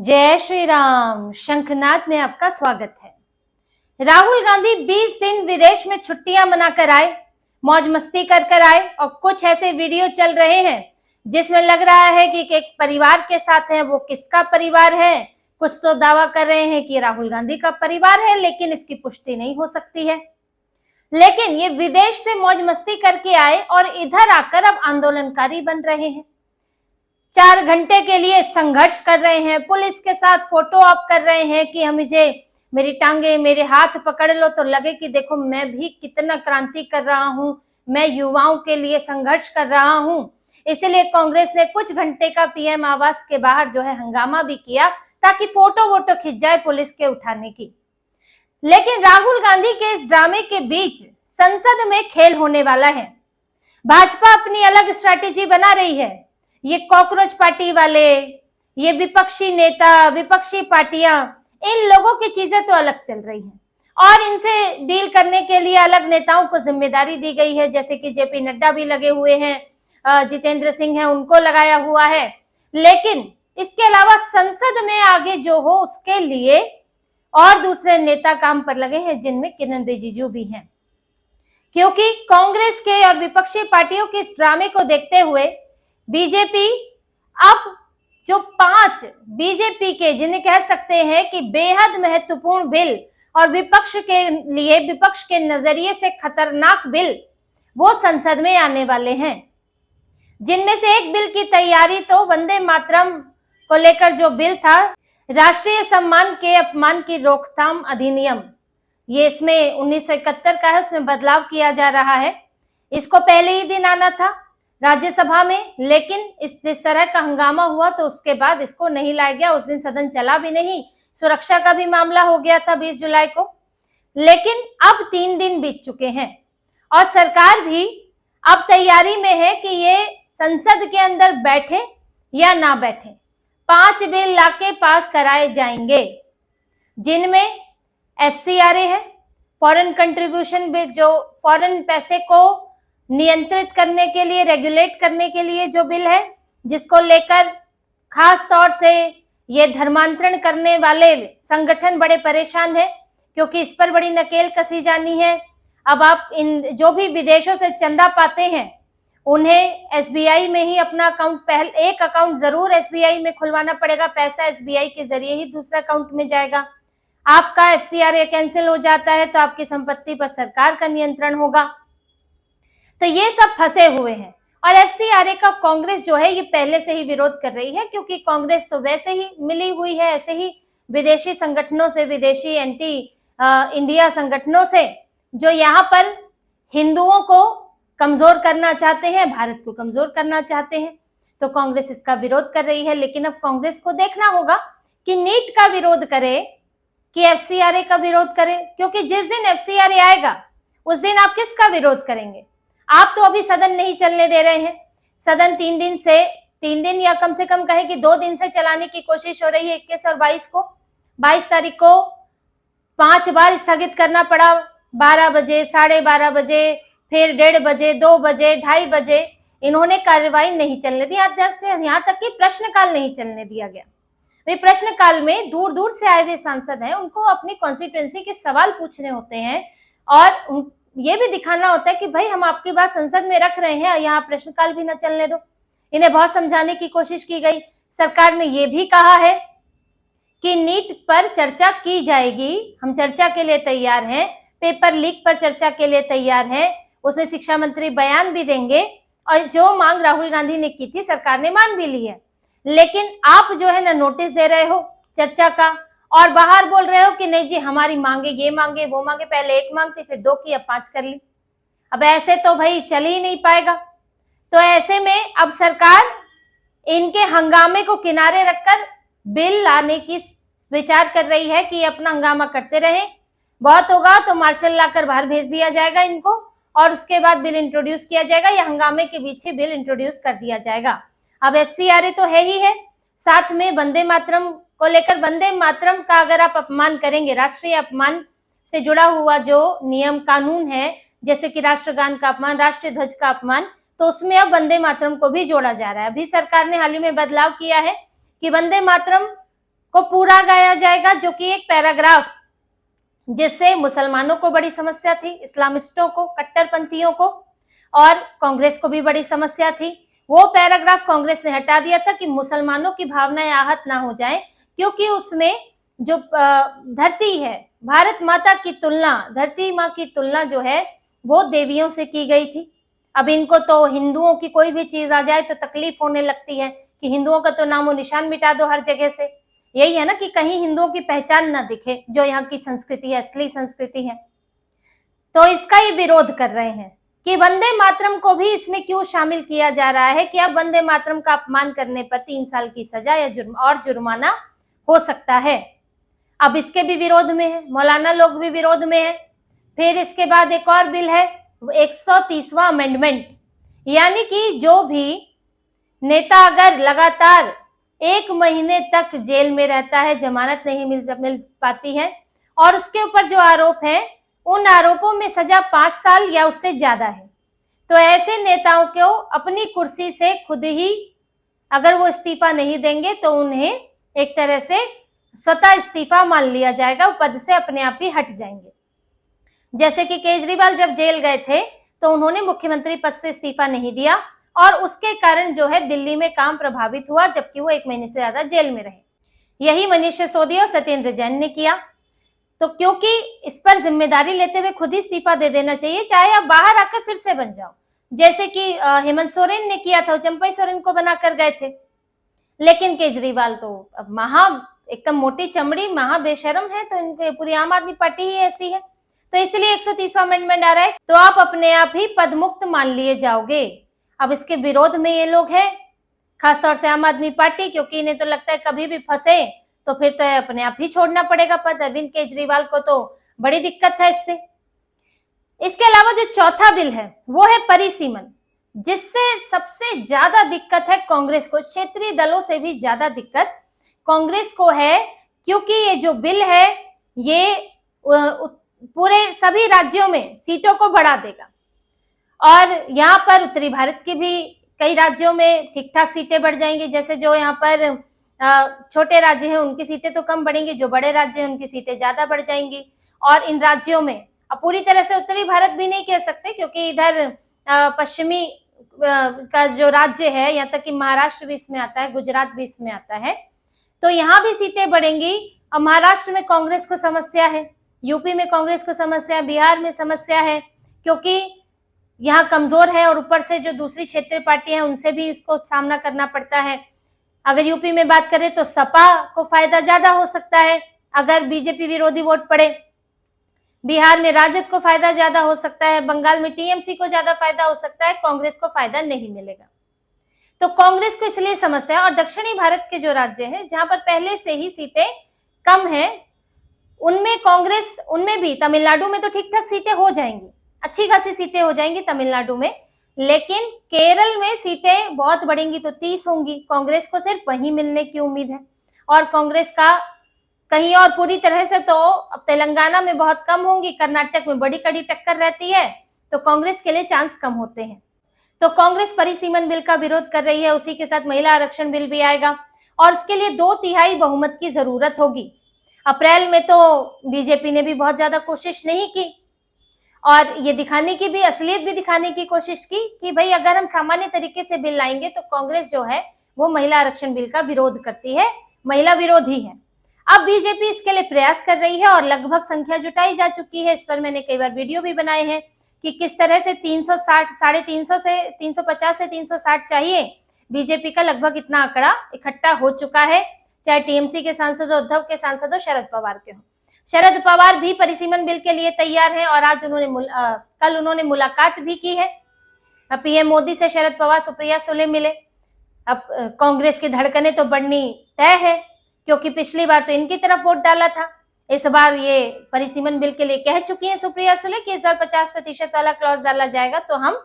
जय श्री राम। शंखनाद में आपका स्वागत है। राहुल गांधी 20 दिन विदेश में छुट्टियां मनाकर आए, मौज मस्ती कर आए और कुछ ऐसे वीडियो चल रहे हैं जिसमें लग रहा है कि एक परिवार के साथ है। वो किसका परिवार है? कुछ तो दावा कर रहे हैं कि राहुल गांधी का परिवार है, लेकिन इसकी पुष्टि नहीं हो सकती है। लेकिन ये विदेश से मौज मस्ती करके आए और इधर आकर अब आंदोलनकारी बन रहे हैं। 4 घंटे के लिए संघर्ष कर रहे हैं, पुलिस के साथ फोटो ऑप कर रहे हैं कि हम मुझे मेरी टांगे मेरे हाथ पकड़ लो तो लगे कि देखो मैं भी कितना क्रांति कर रहा हूं, मैं युवाओं के लिए संघर्ष कर रहा हूं। इसलिए कांग्रेस ने कुछ घंटे का पीएम आवास के बाहर जो है हंगामा भी किया ताकि फोटो वोटो खिंच जाए पुलिस के उठाने की। लेकिन राहुल गांधी के इस ड्रामे के बीच संसद में खेल होने वाला है। भाजपा अपनी अलग स्ट्रैटेजी बना रही है। ये कॉकरोच पार्टी वाले, ये विपक्षी नेता, विपक्षी पार्टियां, इन लोगों की चीजें तो अलग चल रही हैं और इनसे डील करने के लिए अलग नेताओं को जिम्मेदारी दी गई है। जैसे कि जेपी नड्डा भी लगे हुए हैं, जितेंद्र सिंह है, उनको लगाया हुआ है। लेकिन इसके अलावा संसद में आगे जो हो उसके लिए और दूसरे नेता काम पर लगे हैं, जिनमें किरण रिजिजू भी हैं। क्योंकि कांग्रेस के और विपक्षी पार्टियों के इस ड्रामे को देखते हुए बीजेपी अब जो 5 बीजेपी के, जिन्हें कह सकते हैं कि बेहद महत्वपूर्ण बिल और विपक्ष के लिए, विपक्ष के नजरिए से खतरनाक बिल, वो संसद में आने वाले हैं। जिनमें से एक बिल की तैयारी तो वंदे मातरम को लेकर जो बिल था, राष्ट्रीय सम्मान के अपमान की रोकथाम अधिनियम, ये इसमें 1971 का है, उसमें बदलाव किया जा रहा है। इसको पहले ही दिन आना था राज्यसभा में, लेकिन जिस तरह का हंगामा हुआ तो उसके बाद इसको नहीं लाया गया। उस दिन सदन चला भी नहीं, सुरक्षा का भी मामला हो गया था 20 जुलाई को। लेकिन अब 3 दिन बीत चुके हैं और सरकार भी अब तैयारी में है कि ये संसद के अंदर बैठे या ना बैठे। 5 बिल लाके पास कराए जाएंगे, जिनमें FCRA है, फॉरेन कंट्रीब्यूशन बिल, जो फॉरेन पैसे को नियंत्रित करने के लिए, रेगुलेट करने के लिए जो बिल है, जिसको लेकर खास तौर से ये धर्मांतरण करने वाले संगठन बड़े परेशान है, क्योंकि इस पर बड़ी नकेल कसी जानी है। अब आप इन जो भी विदेशों से चंदा पाते हैं, उन्हें SBI में ही अपना अकाउंट, पहले एक अकाउंट जरूर SBI में खुलवाना पड़ेगा, पैसा SBI के जरिए ही दूसरा अकाउंट में जाएगा। आपका FCRA कैंसिल हो जाता है तो आपकी संपत्ति पर सरकार का नियंत्रण होगा। तो ये सब फंसे हुए हैं और FCRA का कांग्रेस जो है ये पहले से ही विरोध कर रही है, क्योंकि कांग्रेस तो वैसे ही मिली हुई है ऐसे ही विदेशी संगठनों से, विदेशी एंटी इंडिया संगठनों से, जो यहाँ पर हिंदुओं को कमजोर करना चाहते हैं, भारत को कमजोर करना चाहते हैं। तो कांग्रेस इसका विरोध कर रही है। लेकिन अब कांग्रेस को देखना होगा कि नीट का विरोध करे कि FCRA का विरोध करे, क्योंकि जिस दिन FCRA आएगा उस दिन आप किसका विरोध करेंगे? आप तो अभी सदन नहीं चलने दे रहे हैं। सदन 3 दिन या कम से कम कहे कि 2 दिन से चलाने की कोशिश हो रही है। 21 और 22 को, 22 तारीख को 5 बार स्थगित करना पड़ा। 12 बजे, 12:30 बजे, फिर 1:30 बजे, 2 बजे, 2:30 बजे इन्होंने कार्यवाही नहीं चलने दी। यहाँ तक कि प्रश्नकाल नहीं चलने दिया गया। वे प्रश्नकाल में दूर दूर से आए हुए सांसद हैं, उनको अपनी कॉन्स्टिट्यूएंसी के सवाल पूछने होते हैं और ये भी दिखाना होता है कि भाई हम आपकी बात संसद में रख रहे हैं, यहाँ प्रश्नकाल भी न चलने दो। इन्हें बहुत समझाने की कोशिश की गई। सरकार ने ये भी कहा है कि नीट पर चर्चा की जाएगी, हम चर्चा के लिए तैयार हैं, पेपर लीक पर चर्चा के लिए तैयार हैं, उसमें शिक्षा मंत्री बयान भी देंगे और जो मांग राहुल गांधी ने की थी सरकार ने मान भी ली है। लेकिन आप जो है ना नोटिस दे रहे हो चर्चा का और बाहर बोल रहे हो कि नहीं जी हमारी मांगे, ये मांगे, वो मांगे। पहले 1 मांग थी, फिर 2 की, अब 5 कर ली। अब ऐसे तो भाई चल ही नहीं पाएगा। तो ऐसे में अब सरकार इनके हंगामे को किनारे रखकर बिल लाने की विचार कर रही है कि अपना हंगामा करते रहें, बहुत होगा तो मार्शल लाकर बाहर भेज दिया जाएगा इनको और उसके बाद बिल इंट्रोड्यूस किया जाएगा या हंगामे के बीच ही बिल इंट्रोड्यूस कर दिया जाएगा। अब FCRA तो है ही है, साथ में वंदे मातरम को लेकर, वंदे मातरम का अगर आप अपमान करेंगे, राष्ट्रीय अपमान से जुड़ा हुआ जो नियम कानून है, जैसे कि राष्ट्रगान का अपमान, राष्ट्रीय ध्वज का अपमान, तो उसमें अब वंदे मातरम को भी जोड़ा जा रहा है। अभी सरकार ने हाल ही में बदलाव किया है कि वंदे मातरम को पूरा गाया जाएगा, जो कि एक पैराग्राफ जिससे मुसलमानों को बड़ी समस्या थी, इस्लामिस्टों को, कट्टरपंथियों को और कांग्रेस को भी बड़ी समस्या थी। वो पैराग्राफ कांग्रेस ने हटा दिया था कि मुसलमानों की भावनाएं आहत ना हो जाएं, क्योंकि उसमें जो धरती है, भारत माता की तुलना, धरती माँ की तुलना जो है वो देवियों से की गई थी। अब इनको तो हिंदुओं की कोई भी चीज आ जाए तो तकलीफ होने लगती है कि हिंदुओं का तो नामो निशान मिटा दो हर जगह से। यही है ना कि कहीं हिंदुओं की पहचान ना दिखे, जो यहाँ की संस्कृति है, असली संस्कृति है। तो इसका ही विरोध कर रहे हैं कि वंदे मातरम को भी इसमें क्यों शामिल किया जा रहा है, कि अब वंदे मातरम का अपमान करने पर 3 साल की सजा या जुर्माना हो सकता है। अब इसके भी विरोध में है, मौलाना लोग भी विरोध में है। फिर इसके बाद एक और बिल है 130वां अमेंडमेंट, यानी कि जो भी नेता अगर लगातार 1 महीने तक जेल में रहता है, जमानत नहीं मिल पाती है और उसके ऊपर जो आरोप है उन आरोपों में सजा 5 साल या उससे ज्यादा है, तो ऐसे नेताओं को अपनी कुर्सी से खुद ही अगर वो इस्तीफा नहीं देंगे तो उन्हें एक तरह से स्वतः इस्तीफा मान लिया जाएगा, पद से अपने आप ही हट जाएंगे। जैसे कि केजरीवाल जब जेल गए थे तो उन्होंने मुख्यमंत्री पद से इस्तीफा नहीं दिया और उसके कारण जो है दिल्ली में काम प्रभावित हुआ, जबकि वो 1 महीने से ज्यादा जेल में रहे। यही मनीष सिसोदिया और सत्येंद्र जैन ने किया। तो क्योंकि इस पर जिम्मेदारी लेते हुए खुद ही इस्तीफा दे देना चाहिए, चाहे आप बाहर आकर फिर से बन जाओ, जैसे कि हेमंत सोरेन ने किया था, चंपई सोरेन को बनाकर गए थे। लेकिन केजरीवाल तो अब एकदम मोटी चमड़ी, महा बेशरम है, तो इनको पूरी आम आदमी पार्टी ही ऐसी है, तो इसलिए 130वां अमेंडमेंट आ रहा है, तो आप अपने आप ही पदमुक्त मान लिए जाओगे। अब इसके विरोध में ये लोग हैं, खासतौर से आम आदमी पार्टी, क्योंकि इन्हें तो लगता है कभी भी फंसे तो फिर तो अपने आप ही छोड़ना पड़ेगा पद। अरविंद केजरीवाल को तो बड़ी दिक्कत है इससे। इसके अलावा जो चौथा बिल है वो है परिसीमन, जिससे सबसे ज्यादा दिक्कत है कांग्रेस को, क्षेत्रीय दलों से भी ज्यादा दिक्कत कांग्रेस को है, क्योंकि ये जो बिल है ये पूरे सभी राज्यों में सीटों को बढ़ा देगा और यहाँ पर उत्तरी भारत के भी कई राज्यों में ठीक ठाक सीटें बढ़ जाएंगी। जैसे जो यहाँ पर छोटे राज्य हैं उनकी सीटें तो कम बढ़ेंगी, जो बड़े राज्य हैं उनकी सीटें ज्यादा बढ़ जाएंगी। और इन राज्यों में अब पूरी तरह से उत्तरी भारत भी नहीं कह सकते, क्योंकि इधर पश्चिमी का जो राज्य है, यहाँ तक कि महाराष्ट्र भी इसमें आता है, गुजरात भी इसमें आता है, तो यहाँ भी सीटें बढ़ेंगी। अब महाराष्ट्र में कांग्रेस को समस्या है, यूपी में कांग्रेस को समस्या है, बिहार में समस्या है, क्योंकि यहाँ कमजोर है और ऊपर से जो दूसरी क्षेत्रीय पार्टियां हैं उनसे भी इसको सामना करना पड़ता है। अगर यूपी में बात करें तो सपा को फायदा ज्यादा हो सकता है अगर बीजेपी विरोधी वोट पड़े, बिहार में राजद को फायदा ज्यादा हो सकता है, बंगाल में टीएमसी को ज्यादा फायदा हो सकता है, कांग्रेस को फायदा नहीं मिलेगा। तो कांग्रेस को इसलिए समस्या है। और दक्षिणी भारत के जो राज्य हैं जहां पर पहले से ही सीटें कम है, उनमें कांग्रेस, उनमें भी तमिलनाडु में तो ठीक ठाक सीटें हो जाएंगी, अच्छी खासी सीटें हो जाएंगी तमिलनाडु में, लेकिन केरल में सीटें बहुत बढ़ेंगी तो 30 होंगी। कांग्रेस को सिर्फ वहीं मिलने की उम्मीद है और कांग्रेस का कहीं और पूरी तरह से तो अब तेलंगाना में बहुत कम होंगी, कर्नाटक में बड़ी कड़ी टक्कर रहती है, तो कांग्रेस के लिए चांस कम होते हैं। तो कांग्रेस परिसीमन बिल का विरोध कर रही है, उसी के साथ महिला आरक्षण बिल भी आएगा और उसके लिए 2/3 बहुमत की जरूरत होगी। अप्रैल में तो बीजेपी ने भी बहुत ज्यादा कोशिश नहीं की और ये दिखाने की भी, असलियत भी दिखाने की कोशिश की कि भाई अगर हम सामान्य तरीके से बिल लाएंगे तो कांग्रेस जो है वो महिला आरक्षण बिल का विरोध करती है, महिला विरोधी है। अब बीजेपी इसके लिए प्रयास कर रही है और लगभग संख्या जुटाई जा चुकी है। इस पर मैंने कई बार वीडियो भी बनाए हैं कि किस तरह से 360, 350 से 350 से 360 चाहिए, बीजेपी का लगभग इतना आंकड़ा इकट्ठा हो चुका है, चाहे टीएमसी के सांसद, उद्धव के सांसद हो, शरद पवार के हो। शरद पवार भी परिसीमन बिल के लिए तैयार हैं और आज कल उन्होंने मुलाकात भी की है। पीएम मोदी से शरद पवार सुप्रिया सुले मिले। अब कांग्रेस की धड़कनें तो बढ़नी तय है, क्योंकि पिछली बार तो इनकी तरफ वोट डाला था, इस बार ये परिसीमन बिल के लिए कह चुकी हैं सुप्रिया सुले कि इस बार 50% वाला क्लॉज डाला जाएगा तो हम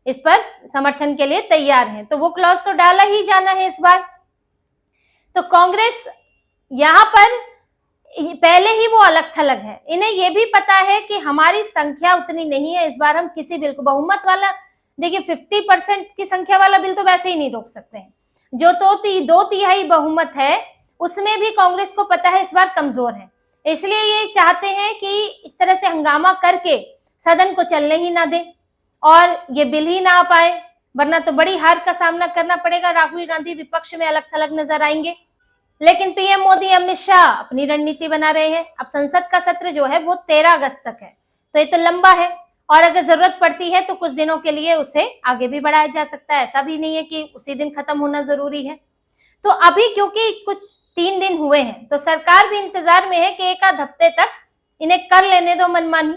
इस पर समर्थन के लिए तैयार हैं। तो वो क्लॉज तो डाला ही जाना है इस बार। तो कांग्रेस यहाँ पर पहले ही वो अलग थलग है, इन्हें ये भी पता है कि हमारी संख्या उतनी नहीं है, इस बार हम किसी बिल को बहुमत वाला, देखिए 50% की संख्या वाला बिल तो वैसे ही नहीं रोक सकते हैं। जो 2/3 बहुमत है उसमें भी कांग्रेस को पता है इस बार कमजोर है, इसलिए ये चाहते हैं कि इस तरह से हंगामा करके सदन को चलने ही ना दे और ये बिल ही ना आ पाए, वरना तो बड़ी हार का सामना करना पड़ेगा। राहुल गांधी विपक्ष में अलग थलग नजर आएंगे। लेकिन पीएम मोदी अमित शाह अपनी रणनीति बना रहे हैं। अब संसद का सत्र जो है वो 13 अगस्त तक है, तो ये तो लंबा है और अगर जरूरत पड़ती है तो कुछ दिनों के लिए उसे आगे भी बढ़ाया जा सकता है। ऐसा भी नहीं है कि उसी दिन खत्म होना जरूरी है। तो अभी क्योंकि कुछ 3 दिन हुए हैं तो सरकार भी इंतजार में है कि एक आध हफ्ते तक इन्हें कर लेने दो मनमानी,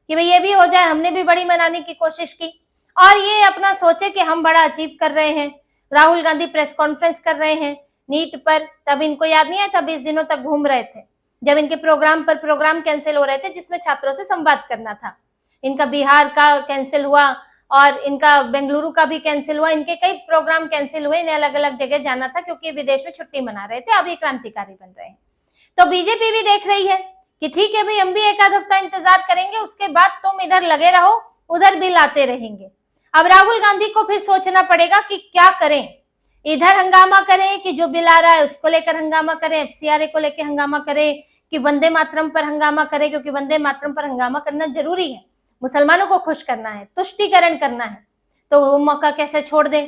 कि भाई ये भी हो जाए, हमने भी बड़ी मनाने की कोशिश की और ये अपना सोचे कि हम बड़ा अचीव कर रहे हैं। राहुल गांधी प्रेस कॉन्फ्रेंस कर रहे हैं नीट पर, तब इनको याद नहीं आया, तब 20 दिनों तक घूम रहे थे जब इनके प्रोग्राम पर प्रोग्राम कैंसिल हो रहे थे जिसमें छात्रों से संवाद करना था। इनका बिहार का कैंसिल हुआ और इनका बेंगलुरु का भी कैंसिल हुआ, इनके कई प्रोग्राम कैंसिल हुए, इन्हें अलग अलग जगह जाना था क्योंकि विदेश में छुट्टी मना रहे थे। अभी क्रांतिकारी बन रहे हैं। तो बीजेपी भी देख रही है कि ठीक है भाई, हम भी एक आध हफ्ता इंतजार करेंगे, उसके बाद तुम इधर लगे रहो, उधर बिल आते रहेंगे। अब राहुल गांधी को फिर सोचना पड़ेगा कि क्या करें, इधर हंगामा करें कि जो बिल आ रहा है उसको लेकर हंगामा करें, एफसीआरए को लेकर हंगामा करें, कि वंदे मातरम पर हंगामा करें, क्योंकि वंदे मातरम पर हंगामा करना जरूरी है, मुसलमानों को खुश करना है, तुष्टीकरण करना है, तो वो मौका कैसे छोड़ दें।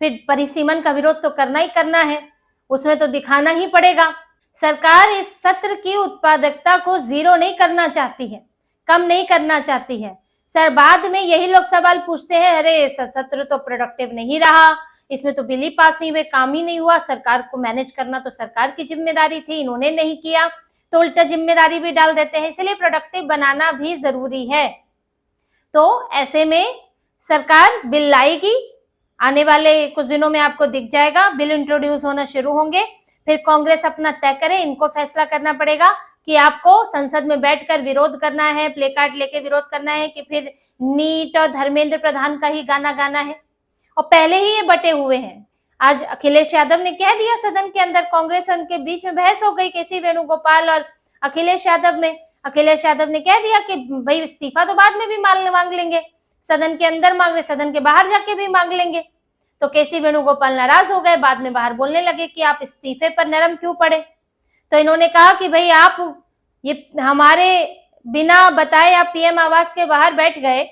फिर परिसीमन का विरोध तो करना ही करना है, उसमें तो दिखाना ही पड़ेगा। सरकार इस सत्र की उत्पादकता को जीरो नहीं करना चाहती है, कम नहीं करना चाहती है। सर बाद में यही लोग सवाल पूछते हैं, अरे सत्र तो प्रोडक्टिव नहीं रहा, इसमें तो बिल ही पास नहीं हुए, काम ही नहीं हुआ, सरकार को मैनेज करना तो सरकार की जिम्मेदारी थी, इन्होंने नहीं किया, तो उल्टा जिम्मेदारी भी डाल देते हैं। इसलिए प्रोडक्टिव बनाना भी जरूरी है। तो ऐसे में सरकार बिल लाएगी, आने वाले कुछ दिनों में आपको दिख जाएगा, बिल इंट्रोड्यूस होना शुरू होंगे। फिर कांग्रेस अपना तय करे, इनको फैसला करना पड़ेगा कि आपको संसद में बैठकर विरोध करना है, प्ले कार्ड लेके विरोध करना है, कि फिर नीट और धर्मेंद्र प्रधान का ही गाना गाना है। और पहले ही ये बटे हुए हैं। आज अखिलेश यादव ने कह दिया सदन के अंदर, कांग्रेस और उनके बीच में बहस हो गई, केसी वेणुगोपाल और अखिलेश यादव में। अखिलेश यादव ने कह दिया कि भाई इस्तीफा तो बाद में भी मांग लेंगे, सदन के अंदर मांग रहे, सदन के बाहर जाके भी मांग लेंगे। तो केसी वेणुगोपाल नाराज हो गए, बाद में बाहर बोलने लगे कि आप इस्तीफे पर नरम क्यों पड़े। तो इन्होंने कहा कि भाई आप ये हमारे बिना बताए आप पीएम आवास के बाहर बैठ गए,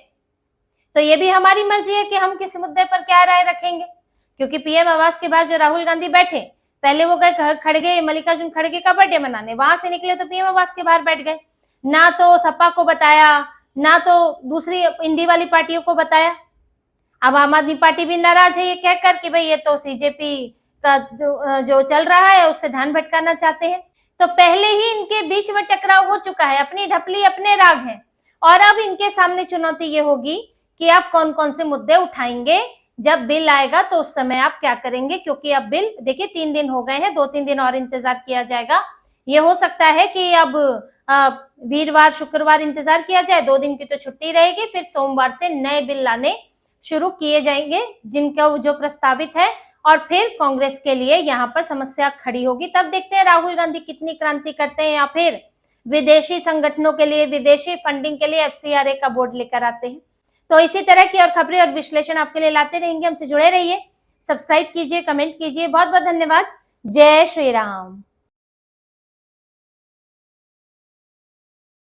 तो ये भी हमारी मर्जी है कि हम किस मुद्दे पर क्या राय रखेंगे। क्योंकि पीएम आवास के बाहर जो राहुल गांधी बैठे, पहले वो गए खड़गे, मल्लिकार्जुन खड़गे का बर्थडे मनाने, वहां से निकले तो पीएम आवास के बाहर बैठ गए, ना तो सपा को बताया, ना तो दूसरी इंडी वाली पार्टियों को बताया। अब आम आदमी पार्टी भी नाराज है ये कहकर कि भाई ये तो सीजेपी का जो चल रहा है उससे ध्यान भटकाना चाहते हैं। तो पहले ही इनके बीच में टकराव हो चुका है, अपनी ढपली अपने राग हैं, और अब इनके सामने चुनौती ये होगी कि आप कौन कौन से मुद्दे उठाएंगे, जब बिल आएगा तो उस समय आप क्या करेंगे। क्योंकि अब बिल देखिए 3 दिन हो गए हैं, 2-3 दिन और इंतजार किया जाएगा। ये हो सकता है कि अब वीरवार शुक्रवार इंतजार किया जाए, 2 दिन की तो छुट्टी रहेगी, फिर सोमवार से नए बिल लाने शुरू किए जाएंगे जिनका जो प्रस्तावित है, और फिर कांग्रेस के लिए यहाँ पर समस्या खड़ी होगी। तब देखते हैं राहुल गांधी कितनी क्रांति करते हैं, या फिर विदेशी संगठनों के लिए, विदेशी फंडिंग के लिए एफसीआरए का बोर्ड लेकर आते हैं। तो इसी तरह की और खबरें और विश्लेषण आपके लिए लाते रहेंगे। हमसे जुड़े रहिए, सब्सक्राइब कीजिए, कमेंट कीजिए। बहुत बहुत धन्यवाद। जय श्री राम।